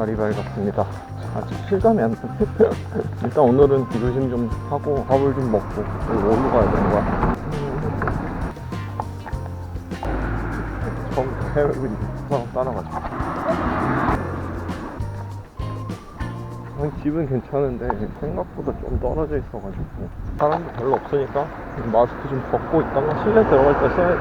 날이 밝았습니다. 아직 실감이 안 나. 일단 오늘은 조심 좀 하고 밥을 좀 먹고 여기 어디로 가야 되는 거야? 처음 해외분이 따라가지고. 집은 괜찮은데 생각보다 좀 떨어져 있어가지고 사람도 별로 없으니까 마스크 좀 벗고 있다가 실내 들어갈 때 써야 돼.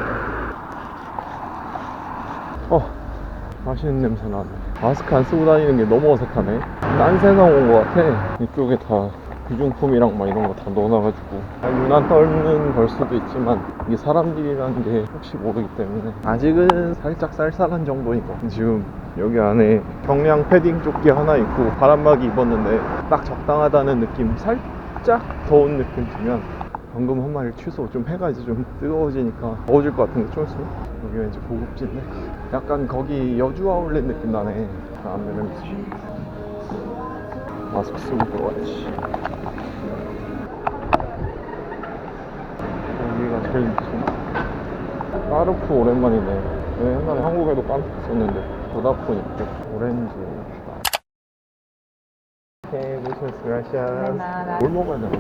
맛있는 냄새 나네. 마스크 안 쓰고 다니는 게 너무 어색하네. 딴 세상 온 것 같아. 이쪽에 다 귀중품이랑 막 이런 거 다 넣어놔가지고 유난 떨는 걸 수도 있지만 이게 사람들이라는 게 혹시 모르기 때문에 아직은 살짝 쌀쌀한 정도니까. 지금 여기 안에 경량 패딩 조끼 하나 입고 바람막이 입었는데 딱 적당하다는 느낌. 살짝 더운 느낌 들면 방금 한 마리 취소. 좀 해가 이제 좀 뜨거워지니까 더워질 것 같은데 좀 있으면. 여기 왠지 고급진데 약간 거기 여주 아울렛 느낌 나네. 안 되면 마스크 쓰고 들어와야지. 여기가 제일 좋아. 까르푸 오랜만이네. 옛날에 한국에도 까르푸 썼는데 보다폰 있고 오렌지. 오케이, 무슨 스라샤. 뭘 먹어야 되나?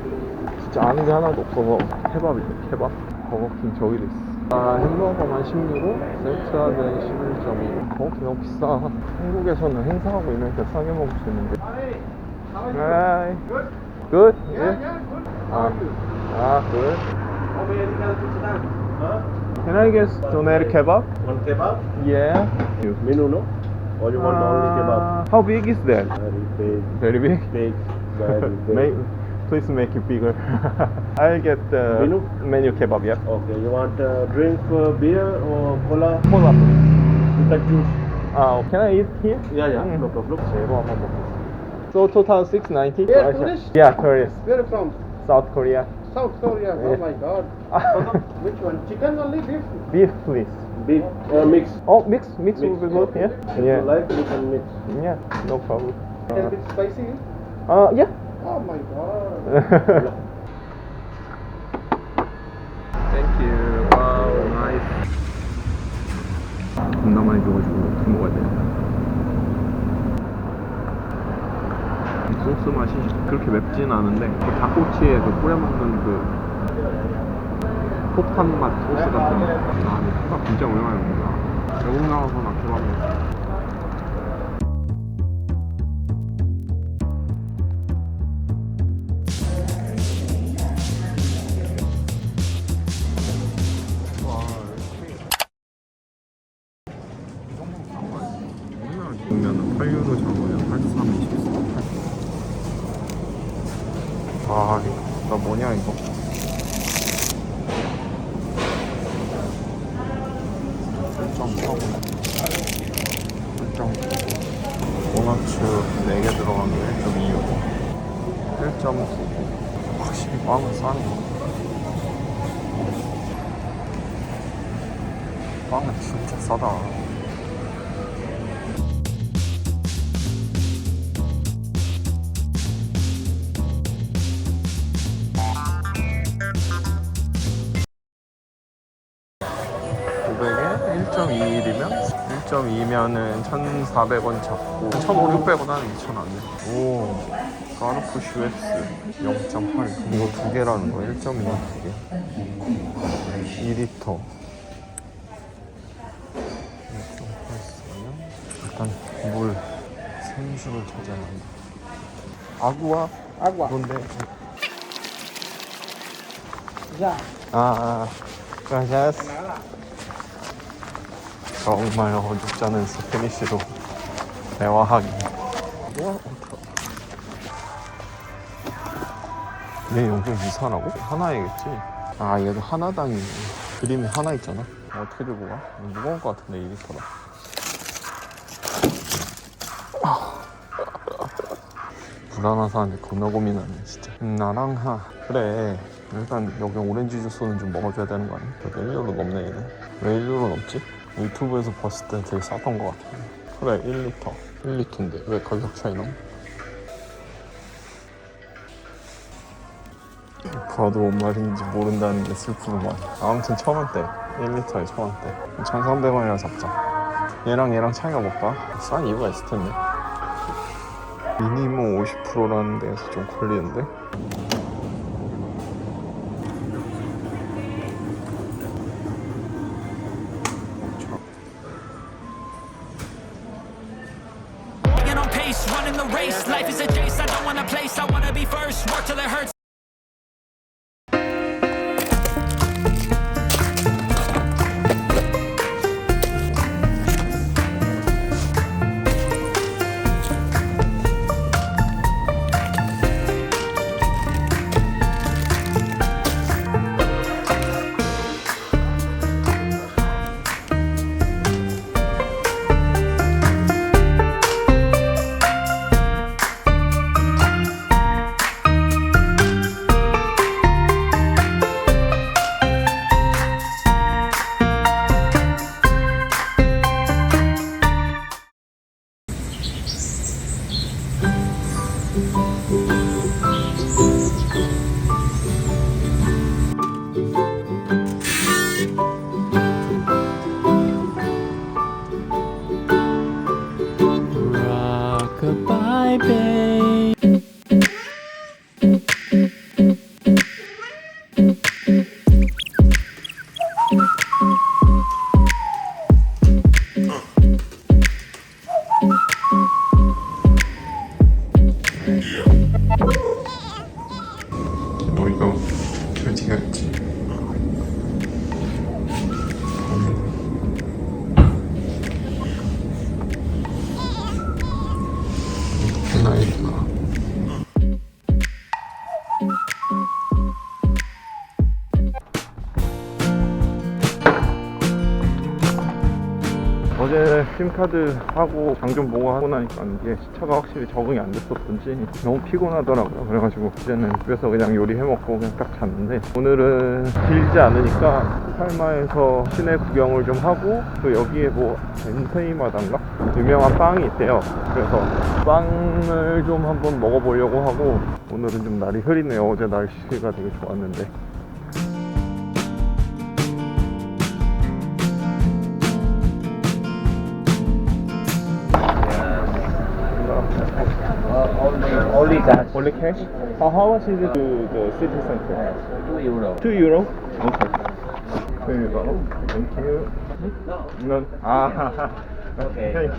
진짜 아는 게 하나도 없어서. 케밥이네, 케밥. 버거킹 저기도 있어. 햄버거만 16호, 세트하면 11.2. 너무 비싸. 한국에서는 행사하고 이러니까 싸게 먹을 수 있는데. Hi. Good? Yeah? Good. Can I get doner kebab? One kebab? Yeah. Menu, no? Or you want only kebab? How big is that? Very big. Very big? Big. Very big. Please make it bigger. I'll get the menu kebab, yeah? Okay, you want drink beer or cola? Cola. With the juice? Can I eat here? Yeah, no problem. 제로 한번 먹겠습니다. So total 690? Yeah, tourist? Yeah, tourist. Where from? South Korea. South Korea. Yeah. Oh my god. Which one? Chicken only? Beef? Beef, please. Beef. Mix. Oh, mix will be good, Okay. yeah? If Yeah. you like, you can mix. Yeah, no problem. A little bit spicy? Yeah. Oh my god. Thank you. Wow, nice. 겁나 많이 줘가지고 어떻게 먹어야 돼? 소스 맛이 그렇게 맵진 않은데 그 닭꼬치에 그 뿌려 먹는 그 폭탄 맛 소스 같은 거. 근데 케밥 진짜 오랜만에 먹는다. 외국 나와서나 케밥 먹어. 보면은 8유로 잡으면 83.24. 나 뭐냐 이거? 도너츠 4개 들어간 게 1.2유로. 1.9. 확실히 빵은 싸네. 빵은 진짜 싸다. $1.21이면 1.2면은 1,400원 잡고 1,500, 600원 하는 2,000원 안 돼. 오, 까르푸 슈엑스 0.8. 이거 두 개라는 거. 1.2면 두 개. 2리터. 1.8쓰면 일단 물 생수를 찾아야 한다. 아구아? 뭔데? gracias. 정말 어줍지 않은 스페니쉬로 대화하기. 얘 용종 이사라고? 하나이겠지? 얘도 하나당이네. 그림이 하나 있잖아. 어떻게 들고 가? 무거울 것 같은데 2리터라. 불안해서 하는데 겁나 고민하네 진짜. 나랑 그래. 일단 여기 오렌지 주스는 좀 먹어줘야 되는 거 아니야? 그래도 1유로 넘네 얘는. 왜 1유로 넘지? 유튜브에서 봤을 때 되게 쌌던 것 같아. 그래 1리터 1리터인데 왜 가격 차이 나? 봐도 뭔 말인지 모른다는 게 슬프구만. 아무튼 1,000원대 1리터에 1,000원대 1,300원이라 잡자. 얘랑 차이가 뭘까? 싼 이유가 있을 텐데. 미니멈 50%라는 데에서 좀 걸리는데. Get on pace, running the race. Life is a chase. I don't want a place. I want to be first. Work till it hurts. Rockabye, babe. 너 이거 어디가 있지? 나이가 어제 심카드 하고 장 좀 보고 하고 나니까 이게 시차가 확실히 적응이 안 됐었던지 너무 피곤하더라고요. 그래가지고 이제는 집에서 그냥 요리해 먹고 그냥 딱 잤는데, 오늘은 길지 않으니까 살마에서 시내 구경을 좀 하고, 또 여기에 뭐 엔세이마다인가? 유명한 빵이 있대요. 그래서 빵을 좀 한번 먹어보려고 하고, 오늘은 좀 날이 흐리네요. 어제 날씨가 되게 좋았는데. Only cash. Only cash? How much is it to the city center? €2. €2? Okay. €2. Thank you. No. Ah, Okay.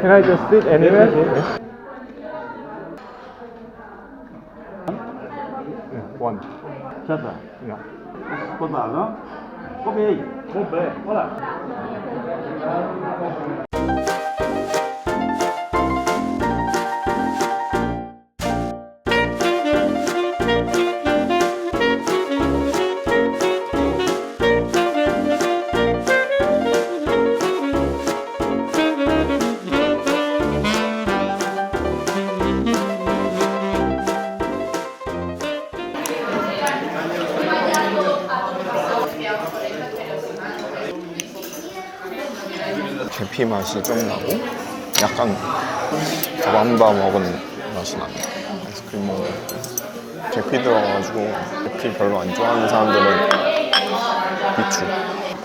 Can I just sit anywhere? Yes. One. Chata. Yeah. Con bảo nó. Có bê. Có bê. Có là. 계피 맛이 좀 나고 약간 밥한바 먹은 맛이 나네. 아이스크림 먹는 계피 들어가가지고, 계피 별로 안 좋아하는 사람들은 비추.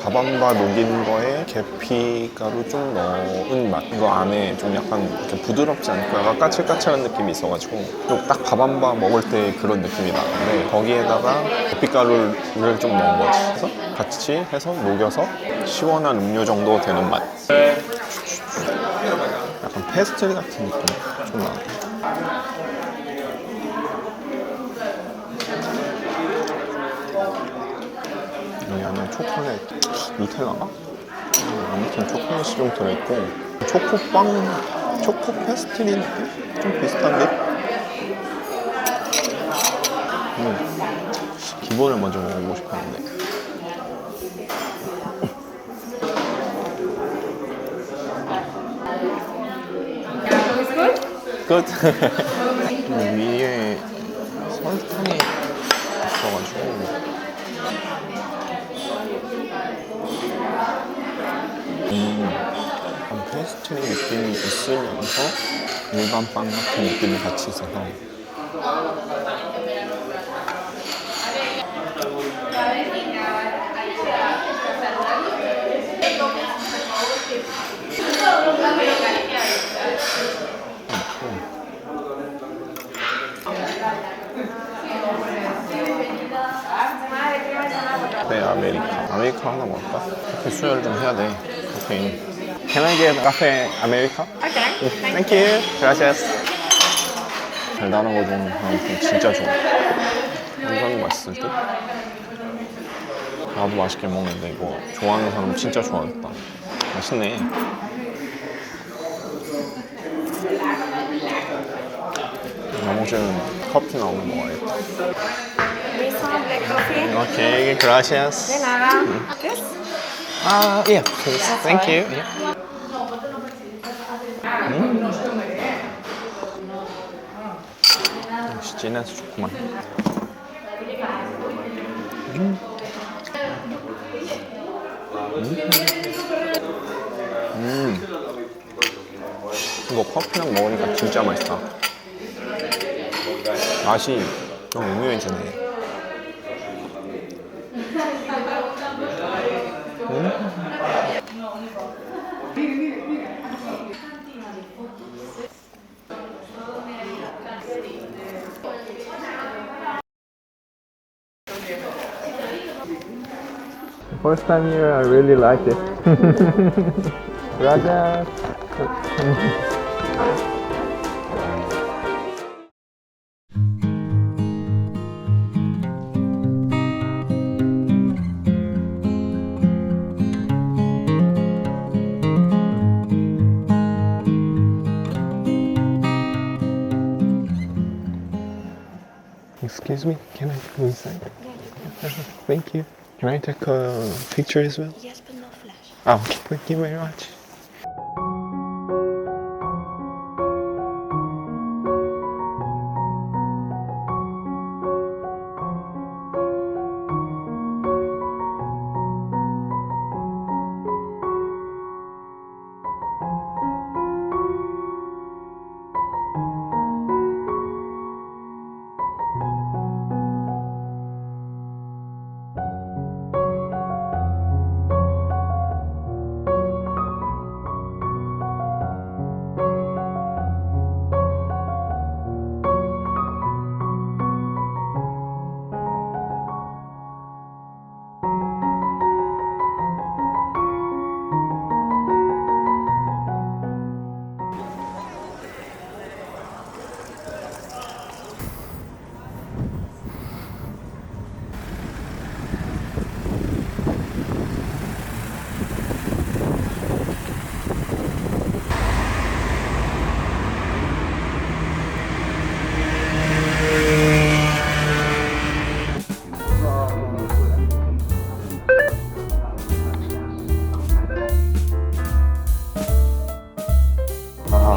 밥한바 녹인 거에 계피가루 좀 넣은 맛. 이거 안에 좀 약간 이렇게 부드럽지 않고 약간 까칠까칠한 느낌이 있어가지고 좀 딱 밥한바 먹을 때 그런 느낌이 나는데, 거기에다가 계피가루를 좀 넣은 거지. 그래서 같이 해서 녹여서 시원한 음료 정도 되는 맛. 약간 페스트리 같은 느낌 좀 나네. 여기 안에 초콜릿, 누텔라가? 아무튼 초콜릿이 좀 들어있고, 초코빵 초코 페스트리 느낌? 좀 비슷한데? 기본을 먼저 먹어보고 싶었는데. 끝. 위에 설탕이 있어가지고. 페스트리 느낌이 있으면서 일반 빵 같은 느낌이 같이 있어서 네, 아메리카 하나 먹을까? 커피 수혈 좀 해야 돼. 카페인. Can I get cafe America? Okay. Thank you. Gracias. 달달한 거 좋아하는 사람 진짜 좋아. 완전 맛있을 듯? 나도 맛있게 먹는데 이거 좋아하는 사람 진짜 좋아하겠다. 맛있네. 나머지는 커피 나오면 먹어야겠다. This one, black coffee. 오케이, gracias. De nada. This? Yeah, please. Thank you. Yeah. 역시 진해서 좋구만. 이거 커피랑 먹으니까 진짜 맛있다. 맛이 좀 오묘해지네. First time here, I really liked it. Gracias. Excuse me, can I go inside? Thank you. Can I take a picture as well? Yes, but no flash. Okay. Thank you very much.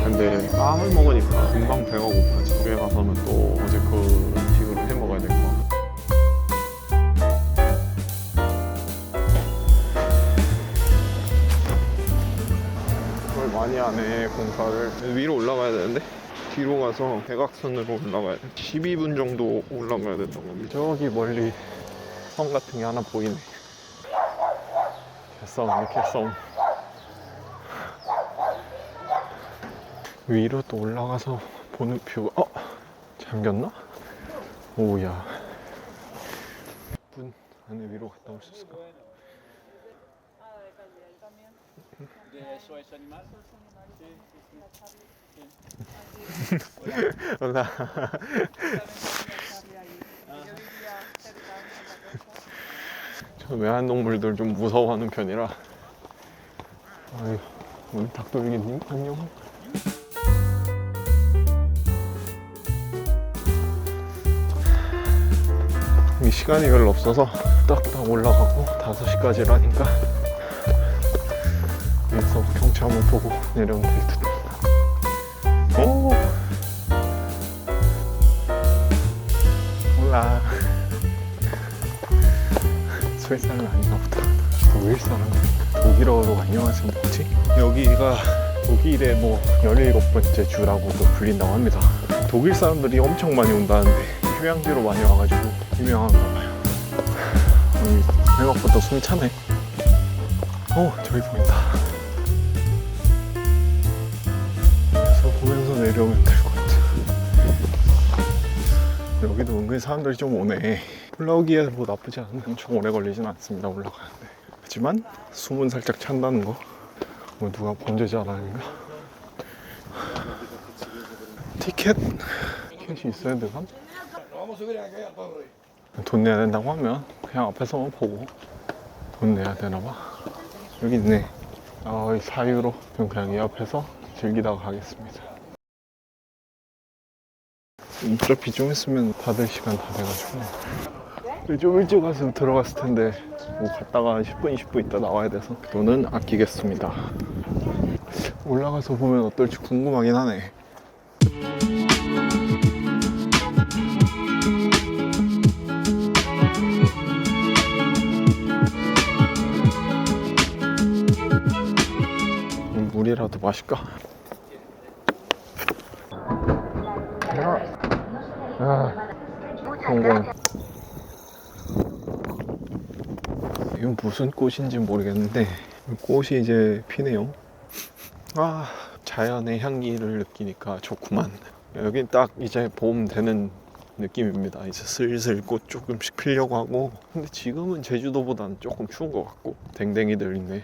근데 빵을 먹으니까 금방 배가 고파져. 집에 가서는 또 어제 그 음식으로 해 먹어야 될 것 같아. 그걸 많이 하네, 공사를. 위로 올라가야 되는데 뒤로 가서 대각선으로 올라가야 돼. 12분 정도 올라가야 된다고 합니다. 저기 멀리 성 같은 게 하나 보이네. 개성. 위로 또 올라가서 보는 뷰가 잠겼나? 오야. 분 안에 위로 갔다 올 수 있을까? 올라. 저 외환동물들 좀 무서워하는 편이라. 아유, 우리 닭돌기님 안녕. 시간이 별로 없어서 딱딱 올라가고 5시까지라니까 여기서 경치 한번 보고 내려오면 될 듯. 오! 몰라. 스웨이 사람 아닌가 보다. 독일 사람. 독일어로 안녕하세요 뭐지? 여기가 독일의 뭐 17번째 주라고도 불린다고 합니다. 독일 사람들이 엄청 많이 온다는데 휴양지로 많이 와가지고 유명한가 봐요. 여기 생각보다 숨차네. 저기 보인다. 그래서 보면서 내려오면 될 것 같아. 여기도 은근히 사람들이 좀 오네. 올라오기에 뭐 나쁘지 않아. 엄청 오래 걸리진 않습니다, 올라가는데. 하지만 숨은 살짝 찬다는 거. 뭐 누가 번제자라는가? 티켓이 있어야 되나? 돈 내야 된다고 하면 그냥 앞에서만 보고 돈 내야 되나봐. 여기 있네. 이 4유로. 그냥 이 앞에서 즐기다가 가겠습니다. 어차피 좀 있으면 다들 시간 다 돼가지고 좀 일찍 와서 들어갔을 텐데 뭐 갔다가 10분, 20분 있다 나와야 돼서 돈은 아끼겠습니다. 올라가서 보면 어떨지 궁금하긴 하네. 물이라도 마실까? 성공. 이건 무슨 꽃인지 모르겠는데 꽃이 이제 피네요. 자연의 향기를 느끼니까 좋구만. 여긴 딱 이제 봄 되는 느낌입니다. 이제 슬슬 꽃 조금씩 피려고 하고. 근데 지금은 제주도보다는 조금 추운 것 같고. 댕댕이들 있네.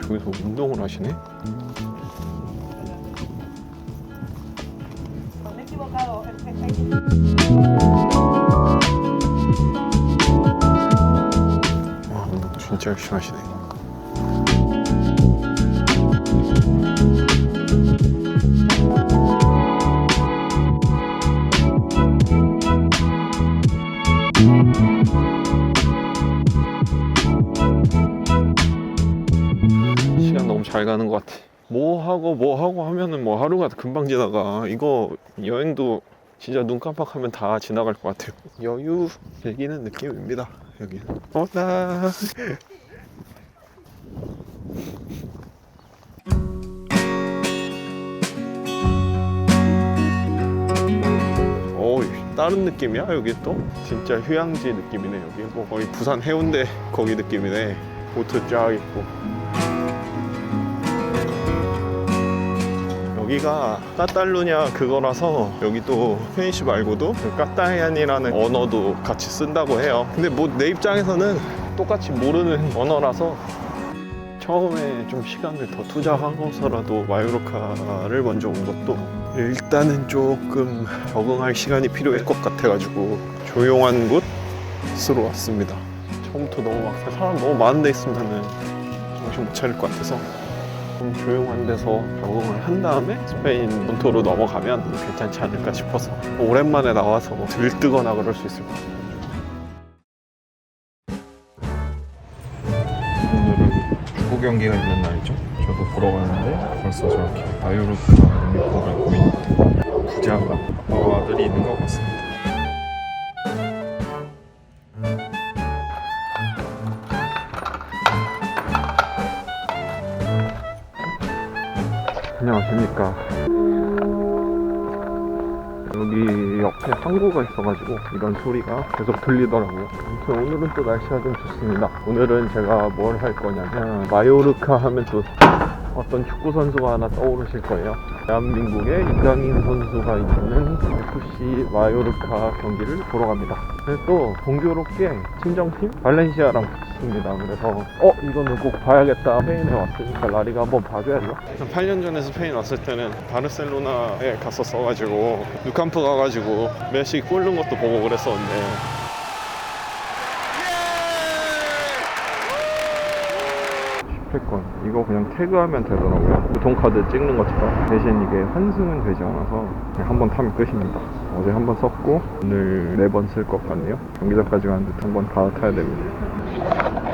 저기서 운동을 하시네? 와, 운동 진짜 열심히 하시네. 시간 너무 잘 가는 것 같아. 뭐 하고 하면은 뭐 하루가 금방 지나가. 이거 여행도 진짜 눈 깜빡하면 다 지나갈 것 같아요. 여유 즐기는 느낌입니다. 여기는. 나 다른 느낌이야. 여기 또 진짜 휴양지 느낌이네. 여기 뭐 거의 부산 해운대 거기 느낌이네. 보트 쫙 있고. 여기가 까탈루냐 그거라서 여기 또 스페니쉬 말고도 그 까탈리안이라는 언어도 같이 쓴다고 해요. 근데 뭐 내 입장에서는 똑같이 모르는 언어라서 처음에 좀 시간을 더 투자하고서라도 마요르카를 먼저 온 것도 일단은 조금 적응할 시간이 필요할 것 같아가지고 조용한 곳으로 왔습니다. 처음부터 너무 막 사람 너무 많은 데 있으면은 정신 못 차릴 것 같아서 좀 조용한 데서 적응을 한 다음에 스페인 본토로 넘어가면 괜찮지 않을까 싶어서 오랜만에 나와서 들뜨거나 그럴 수 있을 것 같아요. 오늘은 축구 경기가 있는 날이죠. 저도 보러 가는데 벌써 저렇게 마요르카 유니폼을 입고 있는 부자가 아빠와 아들이 있는 것 같습니다. 안녕하십니까. 여기 옆에 항구가 있어가지고 이런 소리가 계속 들리더라고요. 아무튼 오늘은 또 날씨가 좀 좋습니다. 오늘은 제가 뭘 할 거냐면 마요르카 하면 또 어떤 축구 선수가 하나 떠오르실 거예요. 대한민국의 이강인 선수가 있는 FC 마요르카 경기를 보러 갑니다. 그래서 또 공교롭게 친정팀 발렌시아랑 붙습니다. 그래서 이거는 꼭 봐야겠다. 스페인에 왔으니까 라리가 한번 봐줘야죠. 8년 전에 스페인 왔을 때는 바르셀로나에 갔었어가지고 누캄프 가가지고 메시 골 넣은 것도 보고 그랬었는데 스패권 이거 그냥 태그하면 되더라고요. 교통카드 찍는 것처럼. 대신 이게 환승은 되지 않아서 그냥 한 번 타면 끝입니다. 어제 한 번 썼고 오늘 4번 쓸 것 같네요. 경기장까지 가는데 한 번 갈아타야 됩니다.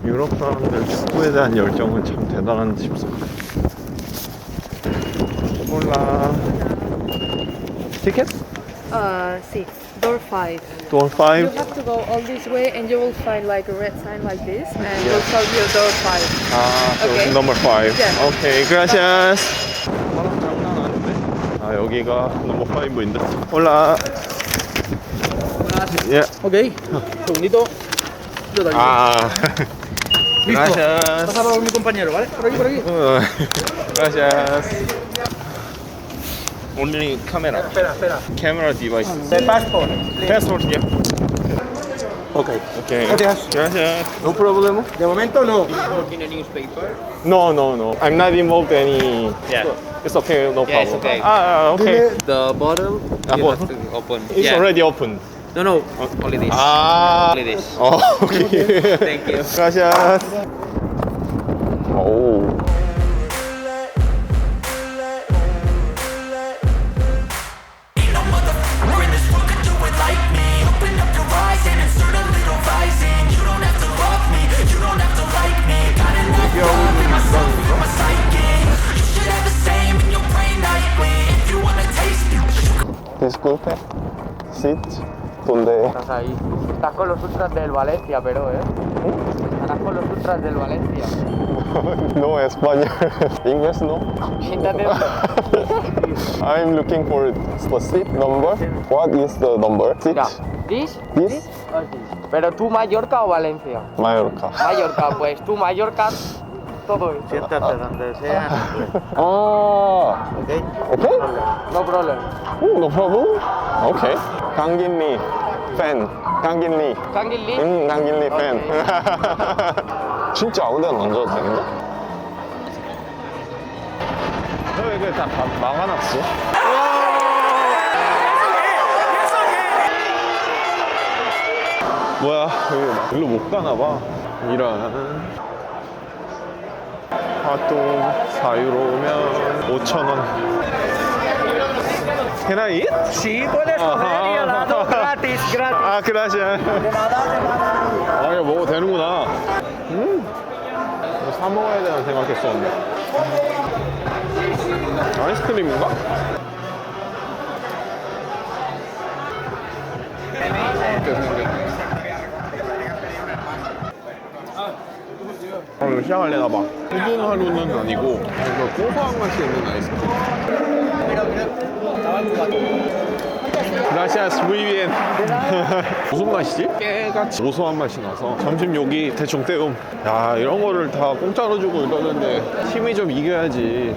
유럽 사람들 축구에 대한 열정은 참 대단한 싶습니다. 몰라. 티켓? 6, door 5. Door You 5? have to go all this way and you will find like a red sign like this and we'll show you door 5. 아, so Okay. number 5. Yeah. 오케이, gracias. 사람 장난 아닌데? 아, 여기가 넘버 5인데. 올라. 예. Ok, segundito. Yo te ayudo. 아. Listo. gracias. Pásalo a mi compañero, ¿vale? Por aquí, por aquí. gracias. Only camera. Espera, espera. Camera device. The passport. Passport, yeah. Ok. Okay. Gracias. Gracias. No problem. De momento no. In a newspaper. No, no, no. I'm not involved any. Yeah. It's okay, no problem. Yeah, it's okay. okay. The bottle Ah, you bottle? have to open. It's Yeah. already open. No, no, only this. Ah. Only this. Oh, okay. Thank you. Gracias. Oh. Ain't no motherfucker in this world could do it like me. Open up your eyes and insert a little rising. You don't have to love me, you don't have to like me. Got enough love in myself for my psyche. You should have the same in your brain nightly. If you wanna taste me. Disculpe. Sit. ¿Dónde? Estás ahí. Estás con los ultras del Valencia, pero, Estás con los ultras del Valencia. No, Español. English, no? Siéntate. I'm looking for the seat number. What is the number? Seat? Mira, this, This? or this. Pero tú Mallorca o Valencia. Mallorca. Mallorca, pues tú Mallorca, todo eso. Siéntate donde sea. Ah. Ok. Okay? No problem. No problem. Okay. 강길리 팬. 강길리. Canguilí. 강길리 팬. 진짜 아무데나 앉아도 되는데? 왜 이게 다 막아놨어? 뭐야, 여기 일로 못 가나봐. 이런. 화동 4유로면 5,000원. Can I eat? Sí, puedes comer y helado gratis, gratis. 아, gracias. 아, 이거 먹어도 되는구나. 이거 사 먹어야 되나 생각했었는데. 아이스크림인가? 오늘 시작하려나 봐. 후든 하루는 아니고 뭔가 고소한 맛이 있는 아이스크림. Gracias, muy bien. 무슨 맛이지? 깨같이 고소한 맛이 나서 점심 여기 대충 때움. 야, 이런 거를 다 공짜로 주고 이러는데 힘이 좀 이겨야지.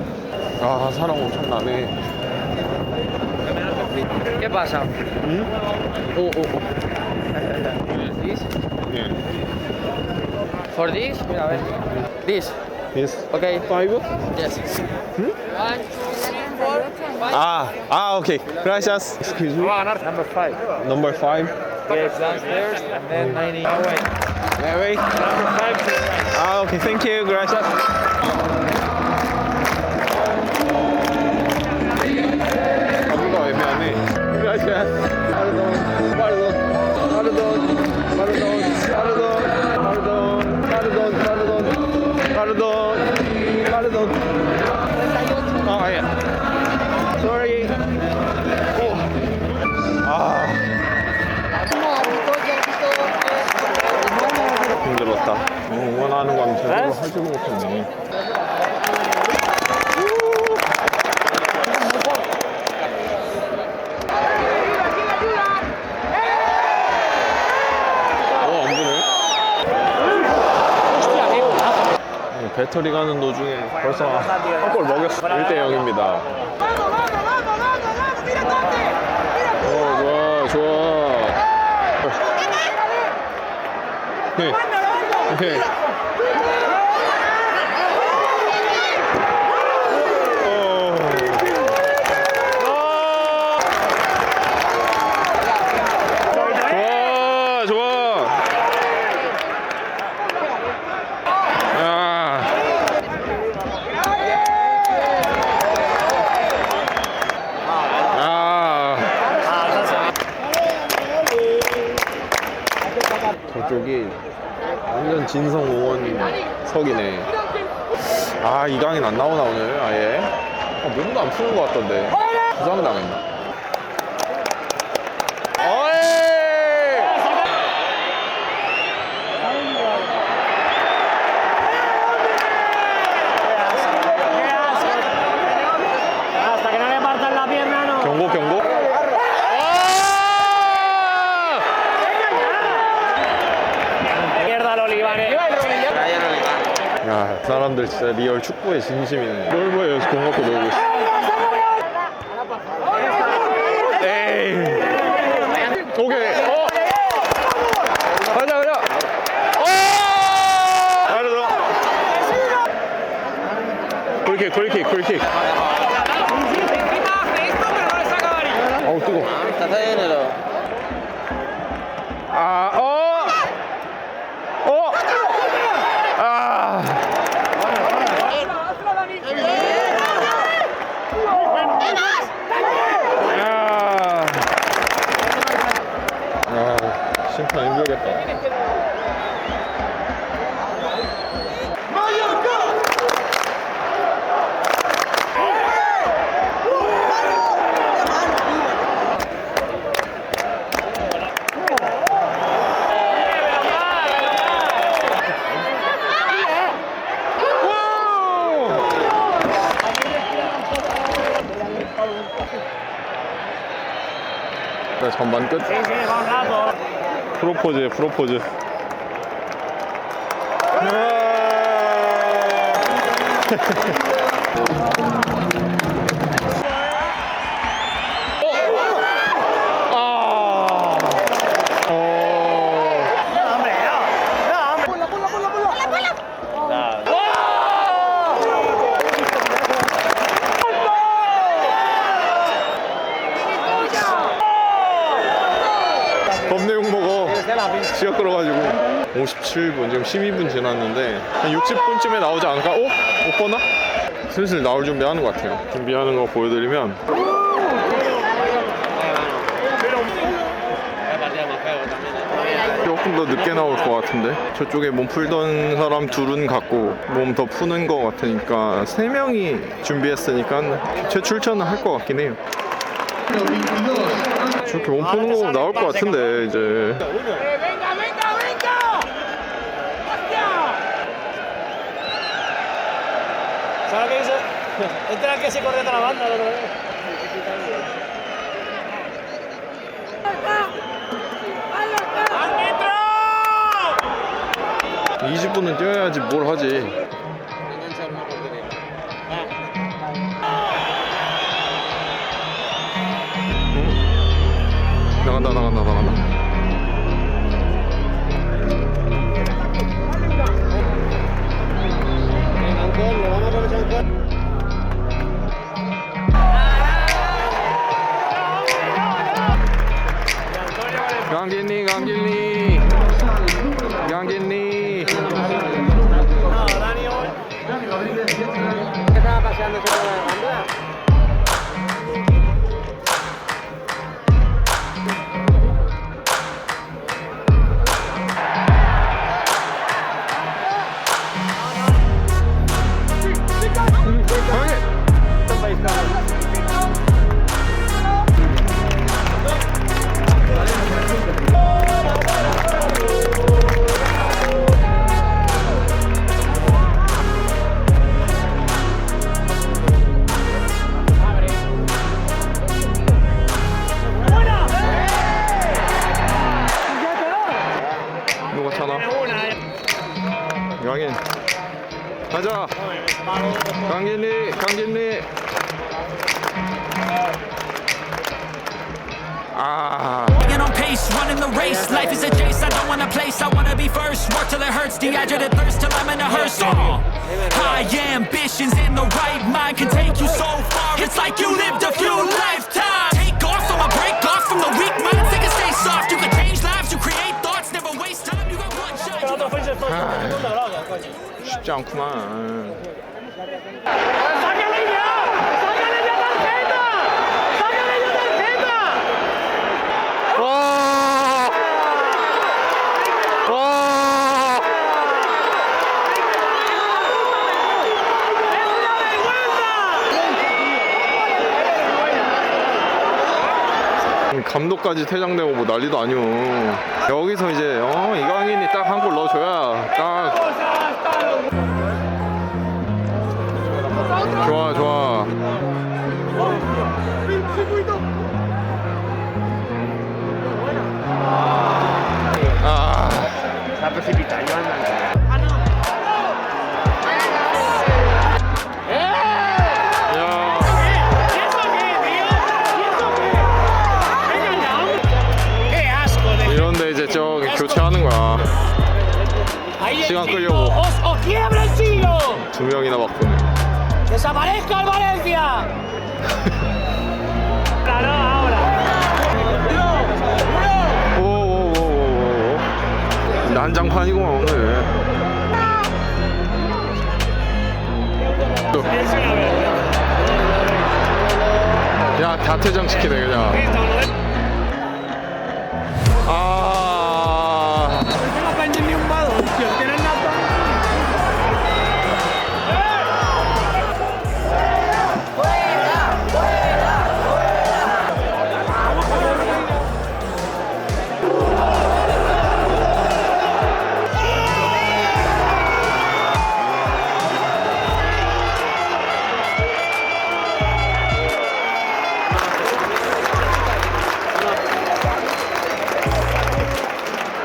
아, 사람 엄청 나네. ¿Qué pasa? This? 예. For this? Mira, a ver. This. Yes. Okay. 5? Yes. 1, 2, 3, 4, 5. 오케이. Gracias. Excuse me. Number 5. Number 5. Yes, downstairs and then 90. Oh, wait. Wait. Number 5. 오케이. Thank you. Gracias. 가기가 애매하네. Gracias. Pardon. Pardon. Pardon. Pardon. Pardon. Pardon. Pardon. Pardon. Pardon. 아, 예. Sorry. 아. 힘들었다. 응원하는 건 제대로 하지 못했네. 안 부네. 배터리 가는 도중에 벌써 한 골 먹였어. 1대 0입니다. 좋아, 좋아. 네. 좋아, 좋아. 아. 아. 저쪽이 완전 진성공원석이네. 아, 이강인 안 나오나 오늘 아예? 몸도 안 푸는 것 같던데. 부상당했나? 어이! Hasta que no le partan la pierna, no. 경고 경고. Mierda, el Olivares. 야, 사람들 진짜 리얼 축구의 진심이네. 놀보에 여기서 공 갖고 놀고 있어. 에이. 오케이. 가자 가자. 잘했어. 굴킥. 어우 뜨거. 아, 아. 심판 힘들겠다. 전반 끝. 프로포즈. 겁내 욕먹어. 지각 끌어가지고 57분, 지금 12분 지났는데 한 60분쯤에 나오지 않을까? 못 보나? 슬슬 나올 준비하는 것 같아요. 준비하는 거 보여드리면 조금 더 늦게 나올 것 같은데 저쪽에 몸 풀던 사람 둘은 갔고 몸 더 푸는 것 같으니까 3명이 준비했으니까 재출전은 할 것 같긴 해요. 저렇게 몸 푸는 거 나올 것 같은데 이제. ¿Sabes qué dice? Entra que se corre a la banda. 20분은 뛰어야지 뭘 하지. 나간다. 강진리. Estaba paseándose por la bandera. 강인 가자. 강진리 아. Being on pace, running the race. Life is a chase, I don't want a place. I wanna be first. Work till it hurts, dehydrated thirst till I'm in a hearse. High ambitions in the right mind can take you so far. It's like you lived a few lifetimes. Take off from a break off from the weak minds. They can stay soft. You can change lives, you create thoughts, never waste time. You got one shot. You got 쉽지 않구만. 와! 와! 감독까지 퇴장되고 뭐 난리도 아니오. 여기서 이제 이강인이 딱 한 골 넣어줘야 딱 좋아 좋아. 아. 이런데 이제 저기 교체하는 거야. 시간 끌려고. 두 명이나 바꾸네. ¡Desaparezca el Valencia! 오오오오오. 난장판이구만 오늘. 야, 다 퇴장시키네 그냥. 아.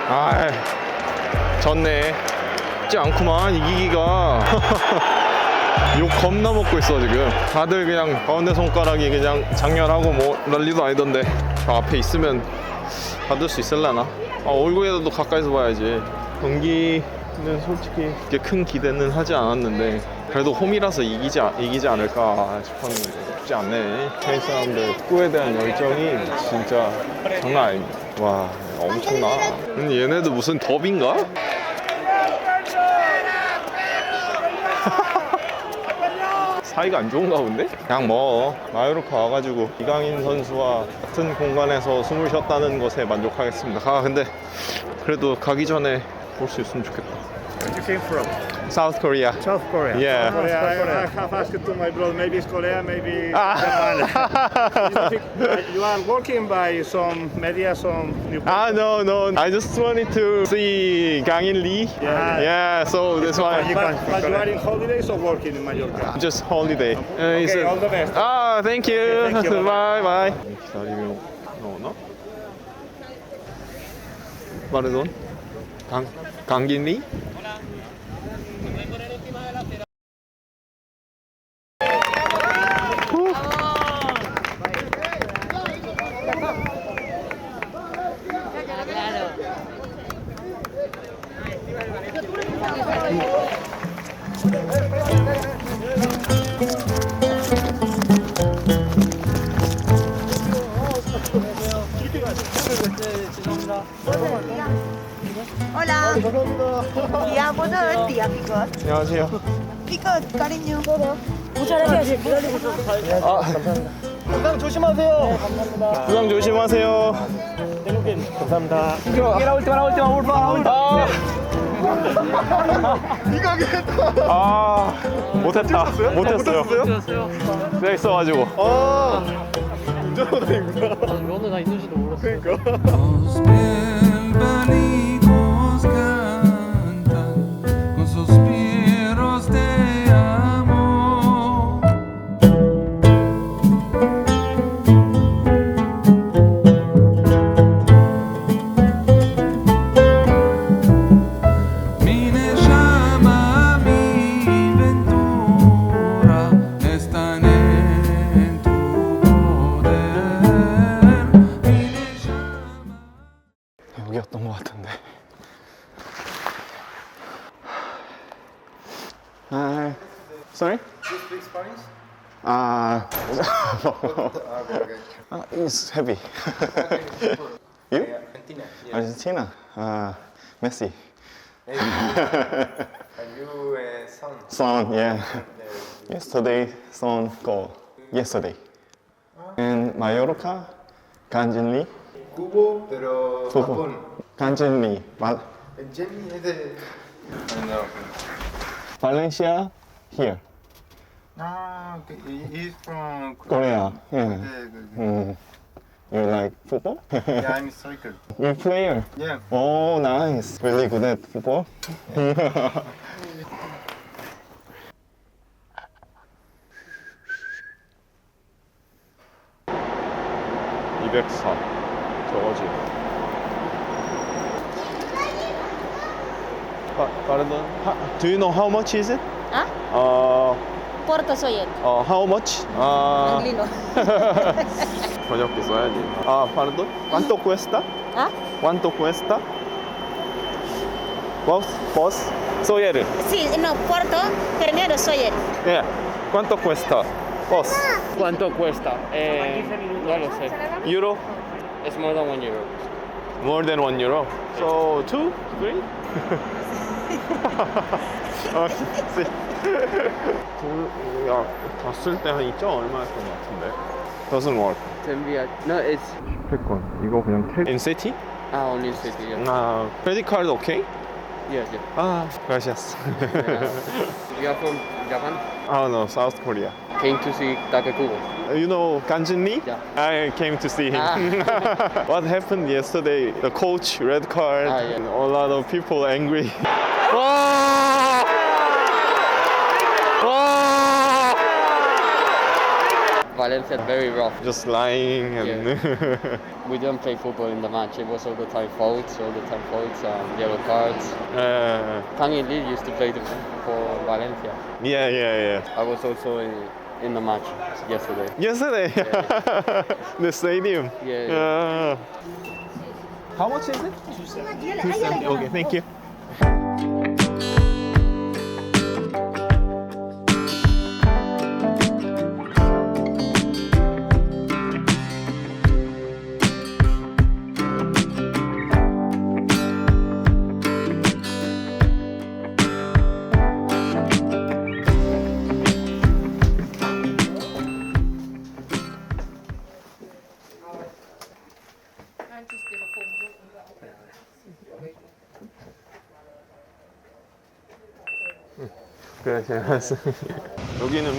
아, 졌네. 쉽지 않구만 이기기가. 욕 겁나 먹고 있어 지금. 다들 그냥 가운데 손가락이 그냥 장렬하고 뭐 난리도 아니던데. 저 앞에 있으면 받을 수 있을라나? 아, 얼굴에도 가까이서 봐야지. 경기는 솔직히 그렇게 큰 기대는 하지 않았는데 그래도 홈이라서 이기지 않을까 싶었는데 쉽지 않네. 스페인 사람들 축구에 대한 열정이 진짜 장난 아닙니다. 와, 엄청나. 근데 얘네도 무슨 더비인가? 사이가 안 좋은가 본데? 그냥 뭐 마요르카 와가지고 이강인 선수와 같은 공간에서 숨을 쉬었다는 것에 만족하겠습니다. 아, 근데 그래도 가기 전에 볼 수 있으면 좋겠다. Where you came from? South Korea. South Korea. Yeah. I have asked to my brother, maybe it's Korea, maybe Ah. Japan. You are working by some media, some new Ah, no. I just wanted to see Gangin Lee. Yeah. Yeah, so that's why. But you are in holidays or working in Mallorca? Just holiday. Okay, all the best. Ah, thank you. Okay, thank you. Bye. 기다리면 나오나? 마르돈? 강긴리? Hola. Ya, buenos días, chicos. 안녕하세요. Chicos, cariño. 건강 조심하세요. 부상 조심하세요. 감사합니다. La última, por favor. 아, 못했다. 못했어요. 네, 있어가지고. 면허 다 있는지도 몰랐어요. Los bienvenidos cantan con suspiros de amor. Mi llama, mi ventura están en tu poder. It's heavy. You? Argentina. Messi. And you son? Son, yeah. Yesterday, son goal. Yesterday. And Mallorca, Ganjin Cubo, pero Japón. Ganjin Lee. El Jenny es de... No. Valencia, here. Ah, okay. He's from Korea. Yeah. Okay. You like football? Yeah, I'm a striker. You're a player. Yeah. Oh, nice. Really good at football. 204. 저거지. Pardon. Do you know how much is it? Porto soy How much? Anglino. 번역기 써야지. Pardon? ¿Cuánto cuesta? ¿Cuánto cuesta? Vos? Soyer. Sí, no, Porto, primero soy Yeah. ¿Cuánto cuesta? Vos. ¿Cuánto cuesta? No lo sé. Euro? Es more than €1. More than €1. So 2, 3? 야, 봤을 때 한 2점 얼마였던 것 같은데. Doesn't work. No, it's... 100권. 이거 그냥 In city? only city, yeah. Credit card okay? Yeah. Gracias. You are from Japan? No, South Korea. Came to see Takekubo. You know Ganjin Lee? Yeah. I came to see him. What happened yesterday? The coach, red card, Yeah. and a lot of people angry. Valencia very rough. Just lying and We didn't play football in the match. It was all the time faults, yellow cards. Kang In-lee used to play for Valencia. yeah. I was also in the match yesterday. Yesterday, the stadium. Yeah. How much is it? 270. Okay, thank you. 여기는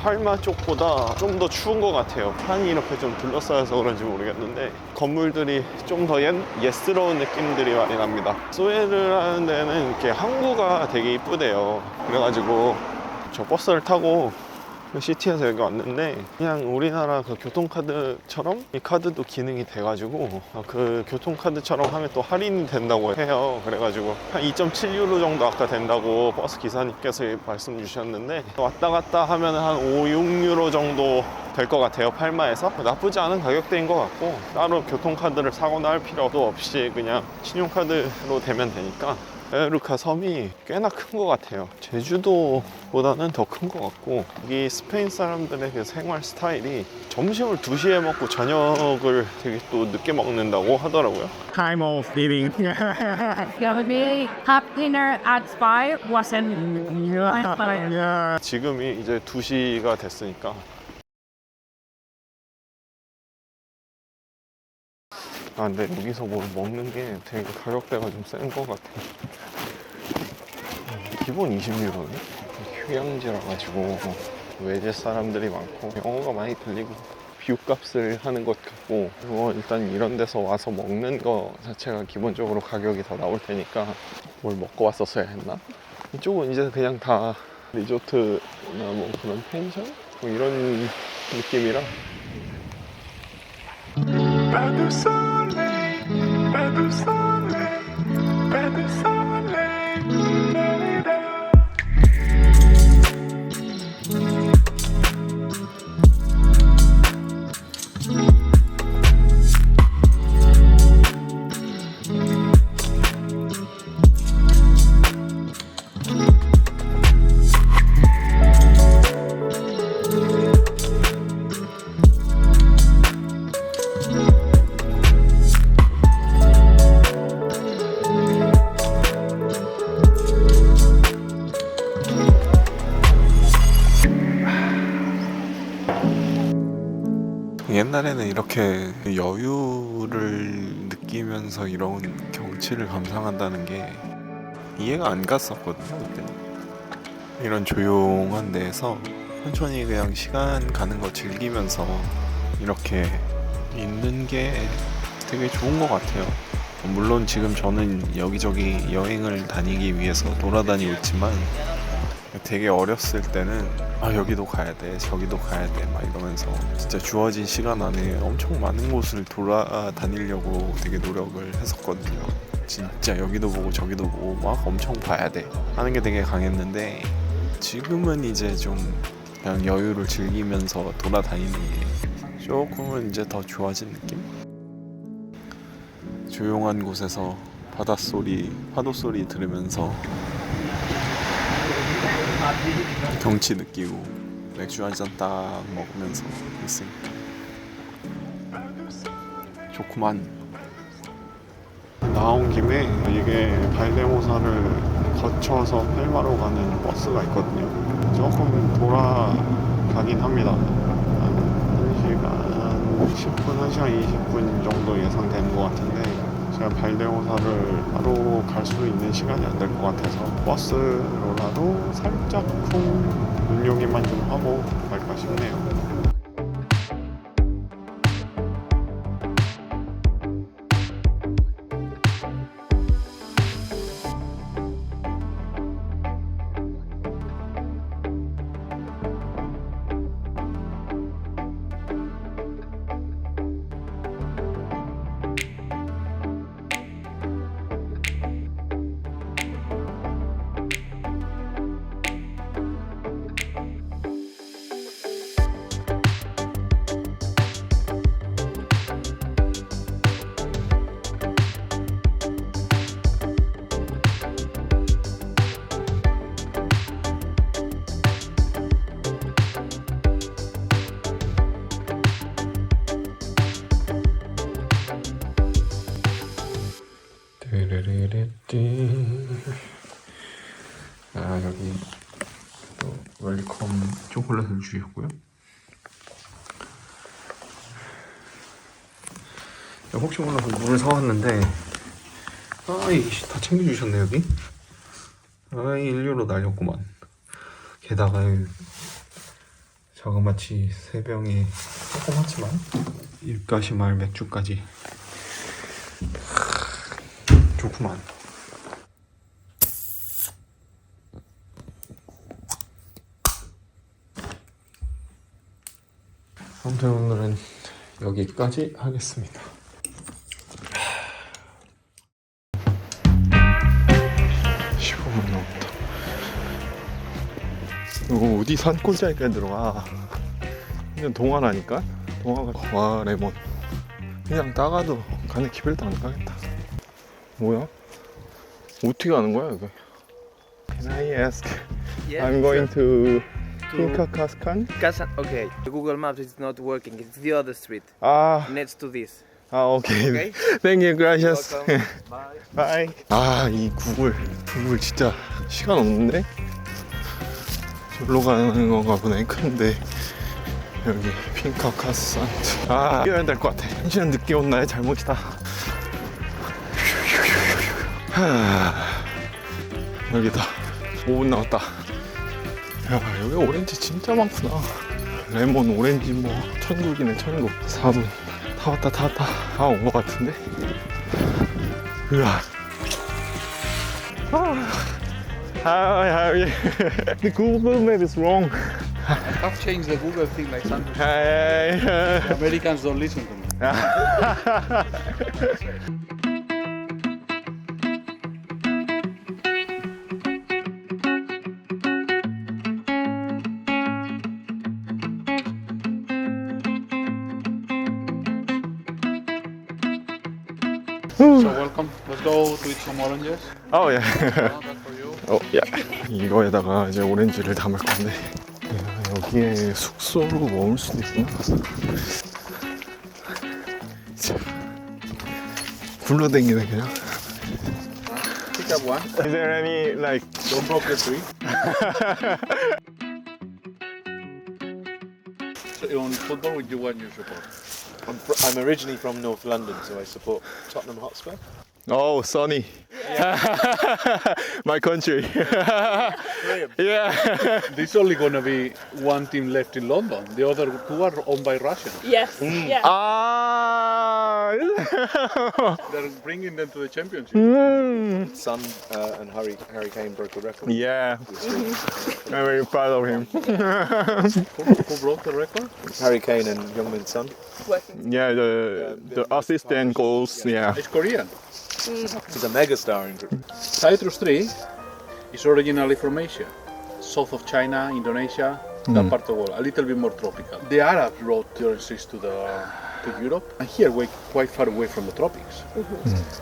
팔마 쪽보다 좀 더 추운 것 같아요. 산이 이렇게 좀 둘러싸여서 그런지 모르겠는데 건물들이 좀 더 옛스러운 느낌들이 많이 납니다. 소에를 하는 데는 이렇게 항구가 되게 이쁘대요. 그래가지고 저 버스를 타고 시티에서 여기 왔는데 그냥 우리나라 그 교통카드처럼 이 카드도 기능이 돼가지고 그 교통카드처럼 하면 또 할인이 된다고 해요. 그래가지고 한 2.7유로 정도 아까 된다고 버스 기사님께서 말씀 주셨는데 왔다 갔다 하면 한 5, 6유로 정도 될 것 같아요. 팔마에서 나쁘지 않은 가격대인 것 같고 따로 교통카드를 사거나 할 필요도 없이 그냥 신용카드로 되면 되니까 마요르카 섬이 꽤나 큰 것 같아요. 제주도보다는 더 큰 것 같고 여기 스페인 사람들의 그 생활 스타일이 점심을 2시에 먹고 저녁을 되게 또 늦게 먹는다고 하더라고요. Time of living. We have dinner at 5 wasn't 지금이 이제 2시가 됐으니까 근데 여기서 뭘 먹는 게 되게 가격대가 좀 센 것 같아. 기본 20유로네? 휴양지라 가지고 외제 사람들이 많고 영어가 많이 들리고 뷰값을 하는 것 같고 그리고 일단 이런 데서 와서 먹는 거 자체가 기본적으로 가격이 더 나올 테니까 뭘 먹고 왔었어야 했나? 이쪽은 이제 그냥 다 리조트나 뭐 그런 펜션? 뭐 이런 느낌이라 Pas de soleil, pas de soleil, pas de soleil. 옛날에는 이렇게 여유를 느끼면서 이런 경치를 감상한다는 게 이해가 안 갔었거든요. 그때 이런 조용한 데에서 천천히 그냥 시간 가는 거 즐기면서 이렇게 있는 게 되게 좋은 것 같아요. 물론 지금 저는 여기저기 여행을 다니기 위해서 돌아다니고 있지만 되게 어렸을 때는 여기도 가야 돼 저기도 가야 돼 막 이러면서 진짜 주어진 시간 안에 엄청 많은 곳을 돌아다니려고 되게 노력을 했었거든요. 진짜 여기도 보고 저기도 보고 막 엄청 봐야 돼 하는 게 되게 강했는데 지금은 이제 좀 그냥 여유를 즐기면서 돌아다니는 게 조금은 이제 더 좋아진 느낌? 조용한 곳에서 바닷소리, 파도소리 들으면서 경치 느끼고 맥주 한잔 딱 먹으면서 있으니까 좋구만. 나온 김에 이게 발데모사를 거쳐서 팔마로 가는 버스가 있거든요. 조금 돌아가긴 합니다. 한 1시간 20분 정도 예상되는 것 같은데 제가 발데모사를 바로 갈 수 있는 시간이 안 될 것 같아서 버스로라도 살짝 눈요기만 좀 하고 갈까 싶네요. 여기 또 웰컴 초콜릿을 주셨고요. 혹시 몰라서 물을 사왔는데 이씨 다 챙겨주셨네 여기. 인류로 날렸구만. 게다가 자그마치 3병에 조그맣지만 입가심할 맥주까지. 좋구만. 아무튼 오늘은 여기까지 하겠습니다. 이거 어디 산골짜기에 들어가. 그냥 동화라니까? 동화가. 와, 레몬. 그냥 따가도 간에 기별도 안 가겠다. 뭐야? 어떻게 가는 거야 이거? Can I ask? Yeah, I'm going to Pinkakaskan. Okay, the Google Maps is not working. It's the other street next to this. 오케이. Okay? Thank you, gracias. Welcome. Bye. Bye. 이 구글 진짜 시간 없는데? 저기로 가는 건가 보네. 큰데 여기 핑카카산. 뛰어야 될 것 같아. 1시간 늦게 온 나의 잘못이다. 여기다 5분 남았다. 야, 여기 오렌지 진짜 많구나. 레몬, 오렌지 뭐 천국이네 천국. 4분 다 왔다 다 온 것 같은데. 으아. The Google Map is wrong. I've changed the Google thing like something. The Americans don't listen to me. So welcome. Let's go to eat some oranges. Oh yeah. That's for you. yeah. 이거에다가 이제 오렌지를 담을 건데 여기에 숙소로 머물 수도 있구나. 굴러다니네 그냥. Pick up one. Is there any like? Don't break the tree. on football, which one you support? I'm originally from North London, so I support Tottenham Hotspur. Oh, sunny. My country. Yeah. There's only going to be one team left in London. The other two are owned by Russians. Yes. Yeah. Ah. They're bringing them to the championship. Son and Harry Kane broke a record. Yeah. I'm very proud of him. Who broke the record? Harry Kane and Youngmin Son. Yeah, the assistant goals. Yeah. It's Korean. He's a megastar in Britain. Citrus tree is originally from Asia, south of China, Indonesia, that part of the world, a little bit more tropical. The Arabs brought the orange trees to Europe, and here we're quite far away from the tropics.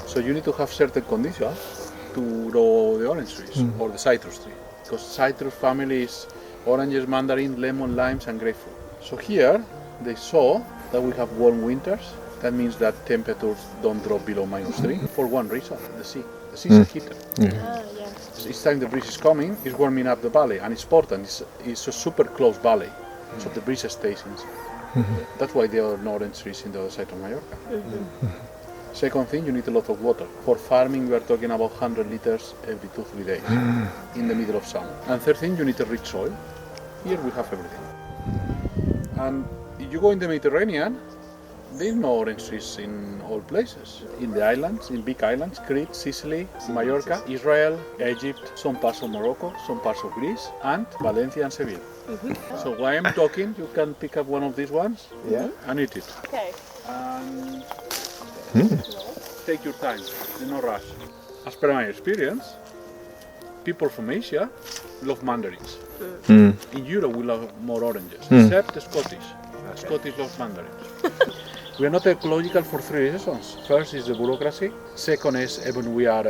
So you need to have certain conditions to grow the orange trees or the citrus tree, because citrus family is oranges, mandarin, lemon, limes, and grapefruit. So here they saw that we have warm winters. That means that temperatures don't drop below -3 for one reason: the sea. The sea is a heater. Each time the breeze is coming, it's warming up the valley, and it's important. It's a super close valley, so the breeze stays inside. That's why there are no orange trees in the other side of Mallorca. Second thing, you need a lot of water. For farming, we are talking about 100 liters every 2-3 days in the middle of summer. And third thing, you need a rich soil. Here we have everything. And if you go in the Mediterranean, there's no orange trees in all places. In the islands, in big islands, Crete, Sicily, Mallorca, Israel, Egypt, some parts of Morocco, some parts of Greece, and Valencia and Seville. So while I'm talking, you can pick up one of these ones and eat it. Okay. And take your time, no rush. As per my experience, people from Asia love mandarins. In Europe, we love more oranges, except the Scottish. Scottish love mandarins. We are not ecological for 3 reasons. First is the bureaucracy. Second is even we are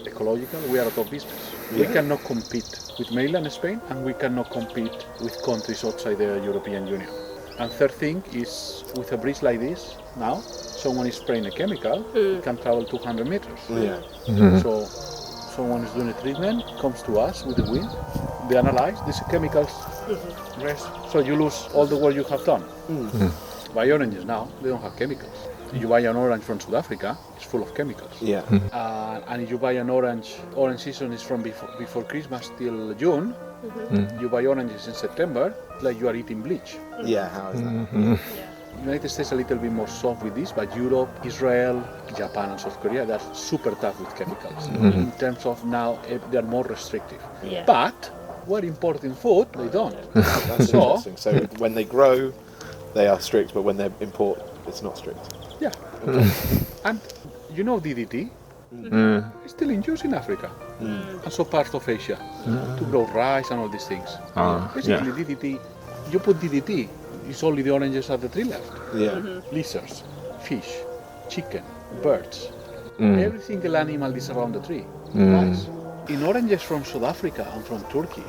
ecological, we are out of business. We cannot compete with mainland Spain, and we cannot compete with countries outside the European Union. And third thing is, with a breeze like this, now, someone is spraying a chemical, it can travel 200 meters. So someone is doing a treatment, comes to us with the wind, they analyze these chemicals, rest, so you lose all the work you have done. Buy oranges now, they don't have chemicals. You buy an orange from South Africa, it's full of chemicals. And if you buy an orange season is from before Christmas till June. You buy oranges in September, like you are eating bleach. How is that? United States a little bit more soft with this, but Europe, Israel, Japan and South Korea, they're super tough with chemicals. In terms of now, they're more restrictive. But, we're importing food, they don't. That's interesting. So when they grow, they are strict, but when they import, it's not strict. Yeah. And you know DDT? It's still in use in Africa. And so parts of Asia to grow rice and all these things. Basically DDT, you put DDT, it's only the oranges at the tree left. Lizards, fish, chicken, birds, every single animal is around the tree. Rice. In oranges from South Africa and from Turkey,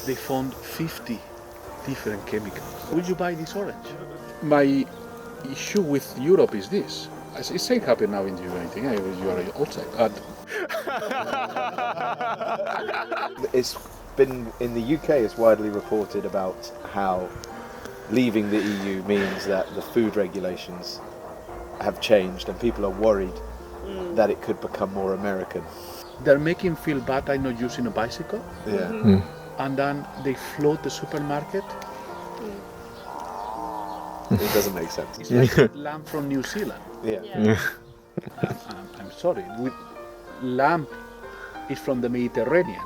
they found 50 different chemicals. Would you buy this orange? My issue with Europe is this. It ain't happening now in the United States, you are outside. It's been, in the UK, it's widely reported about how leaving the EU means that the food regulations have changed and people are worried that it could become more American. They're making feel bad I'm not using a bicycle. And then they float the supermarket. It doesn't make sense. It's like lamb from New Zealand. I'm sorry, lamb is from the Mediterranean.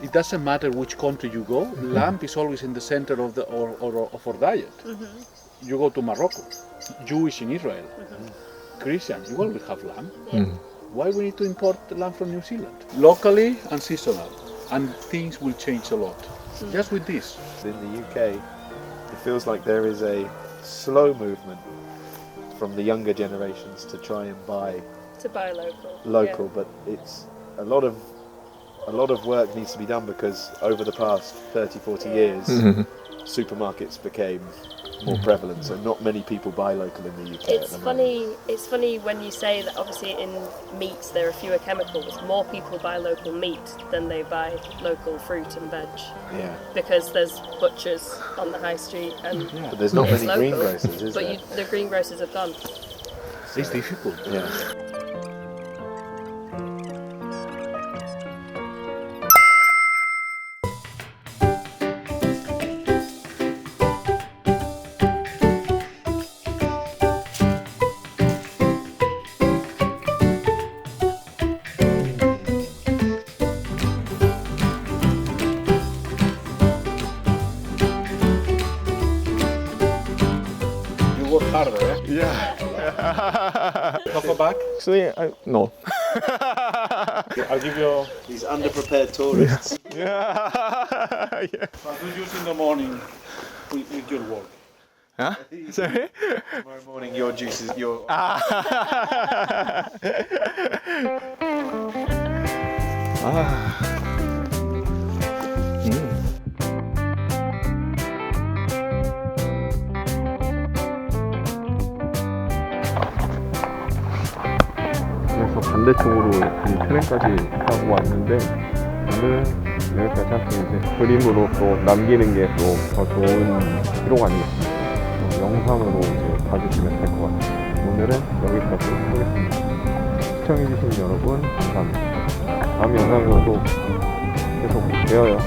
It doesn't matter which country you go, lamb is always in the center of of our diet. You go to Morocco, Jewish in Israel, Christian, you always have lamb. Why we need to import lamb from New Zealand? Locally and seasonal, and things will change a lot. Just with this. In the UK, it feels like there is a slow movement from the younger generations to try and buy local, but it's a lot of work needs to be done, because over the past 30-40 years supermarkets became more prevalent. So not many people buy local in the UK. at It's the moment. funny. It's funny when you say that. Obviously, in meats there are fewer chemicals. More people buy local meat than they buy local fruit and veg. Yeah. Because there's butchers on the high street and But there's not it's many local, greengrocers, is but there? the greengrocers have gone. It's difficult. Yeah. You work harder, eh? Yeah. Half a bag? See, no. I'll give you. These underprepared tourists. Yeah. I'll do juice in the morning with your work. Huh? Sorry? Tomorrow morning, your juices, your. 그래서 반대쪽으로 이 트램까지 타고 왔는데 오늘은 여기까지 할게 이제 그림으로 또 남기는 게 또 더 좋은 기록 아니겠습니까? 영상으로 이제 봐주시면 될 것 같아요. 오늘은 여기까지 하겠습니다. 시청해주신 여러분 감사합니다. 다음 영상으로도 계속 뵈어요.